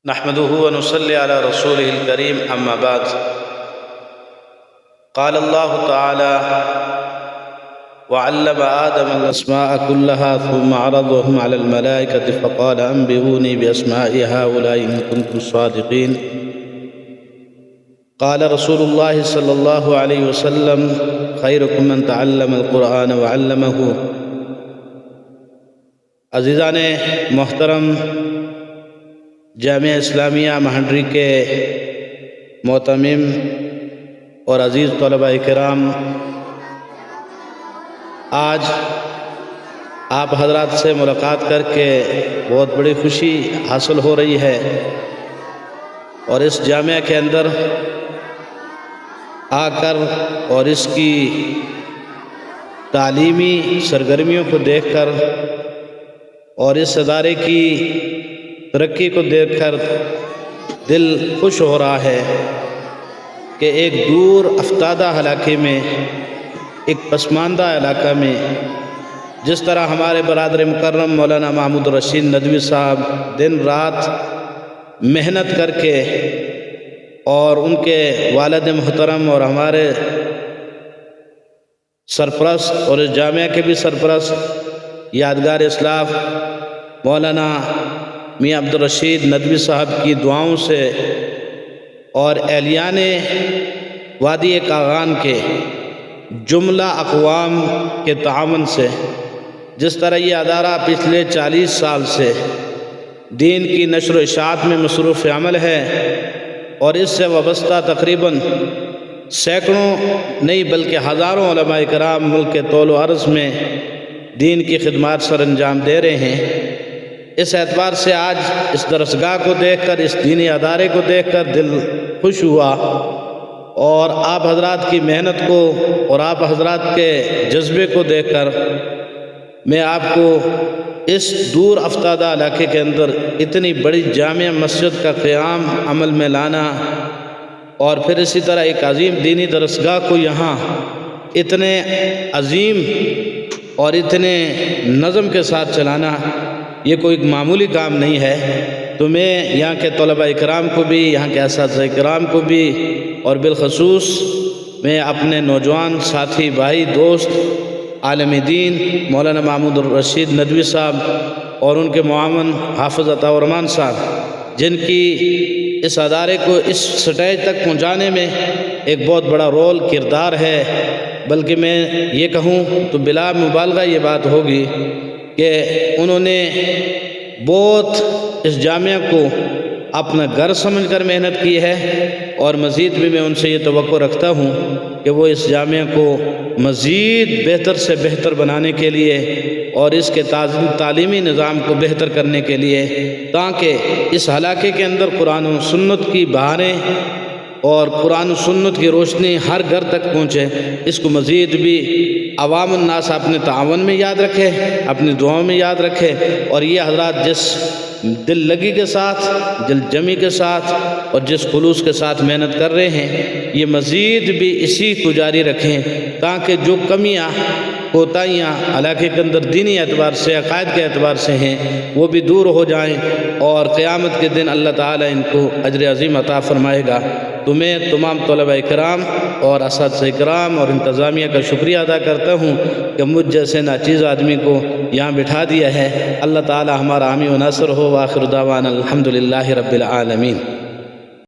نحمده ونصلي على رسوله الكريم أما بعد قال الله تعالى وعلم آدم الأسماء كلها ثم عرضهم على الملائكة فقال أنبئوني بأسماء هؤلاء إن كنتم صادقين قال رسول الله صلى الله عليه وسلم خيركم من تعلم القرآن وعلمه. عزیزان محترم، جامعہ اسلامیہ مہنڈری کے معتمم اور عزیز طلباء کرام، آج آپ حضرات سے ملاقات کر کے بہت بڑی خوشی حاصل ہو رہی ہے، اور اس جامعہ کے اندر آ کر اور اس کی تعلیمی سرگرمیوں کو دیکھ کر اور اس ادارے کی ترقی کو دیکھ کر دل خوش ہو رہا ہے کہ ایک دور افتادہ علاقے میں، ایک پسماندہ علاقہ میں، جس طرح ہمارے برادر مکرم مولانا محمود رشید ندوی صاحب دن رات محنت کر کے، اور ان کے والد محترم اور ہمارے سرپرست اور اس جامعہ کے بھی سرپرست یادگار اسلاف مولانا میاں عبدالرشید ندوی صاحب کی دعاؤں سے اور اہلیان وادی کاغان کے جملہ اقوام کے تعاون سے، جس طرح یہ ادارہ پچھلے 40 سال سے دین کی نشر و اشاعت میں مصروف عمل ہے، اور اس سے وابستہ تقریباً سینکڑوں نہیں بلکہ ہزاروں علماء کرام ملک کے طول و عرض میں دین کی خدمات سر انجام دے رہے ہیں. اس اعتبار سے آج اس درسگاہ کو دیکھ کر، اس دینی ادارے کو دیکھ کر دل خوش ہوا، اور آپ حضرات کی محنت کو اور آپ حضرات کے جذبے کو دیکھ کر میں آپ کو اس دور افتادہ علاقے کے اندر اتنی بڑی جامع مسجد کا قیام عمل میں لانا، اور پھر اسی طرح ایک عظیم دینی درسگاہ کو یہاں اتنے عظیم اور اتنے نظم کے ساتھ چلانا، یہ کوئی معمولی کام نہیں ہے. تو میں یہاں کے طلباء کرام کو بھی، یہاں کے اساتذہ کرام کو بھی، اور بالخصوص میں اپنے نوجوان ساتھی بھائی دوست عالم دین مولانا محمود رشید ندوی صاحب اور ان کے معاون حافظ عطاء الرحمن صاحب، جن کی اس ادارے کو اس سٹیج تک پہنچانے میں ایک بہت بڑا رول کردار ہے، بلکہ میں یہ کہوں تو بلا مبالغہ یہ بات ہوگی کہ انہوں نے بہت اس جامعہ کو اپنا گھر سمجھ کر محنت کی ہے، اور مزید بھی میں ان سے یہ توقع رکھتا ہوں کہ وہ اس جامعہ کو مزید بہتر سے بہتر بنانے کے لیے اور اس کے تعلیمی نظام کو بہتر کرنے کے لیے، تاکہ اس علاقے کے اندر قرآن و سنت کی بہاریں اور قرآن و سنت کی روشنی ہر گھر تک پہنچے، اس کو مزید بھی عوام الناس اپنے تعاون میں یاد رکھے، اپنی دعاؤں میں یاد رکھے. اور یہ حضرات جس دل لگی کے ساتھ، دل جمی کے ساتھ اور جس خلوص کے ساتھ محنت کر رہے ہیں، یہ مزید بھی اسی کو جاری رکھیں، تاکہ جو کمیاں کوتاہیاں علاقے کے اندر دینی اعتبار سے، عقائد کے اعتبار سے ہیں، وہ بھی دور ہو جائیں، اور قیامت کے دن اللہ تعالیٰ ان کو اجر عظیم عطا فرمائے گا. تو میں تمام طلباء کرام اور اساتذہ کرام اور انتظامیہ کا شکریہ ادا کرتا ہوں کہ مجھ جیسے ناچیز آدمی کو یہاں بٹھا دیا ہے. اللہ تعالیٰ ہمارا حامی و ناصر ہو. وآخر دعوانا الحمدللہ رب العالمین.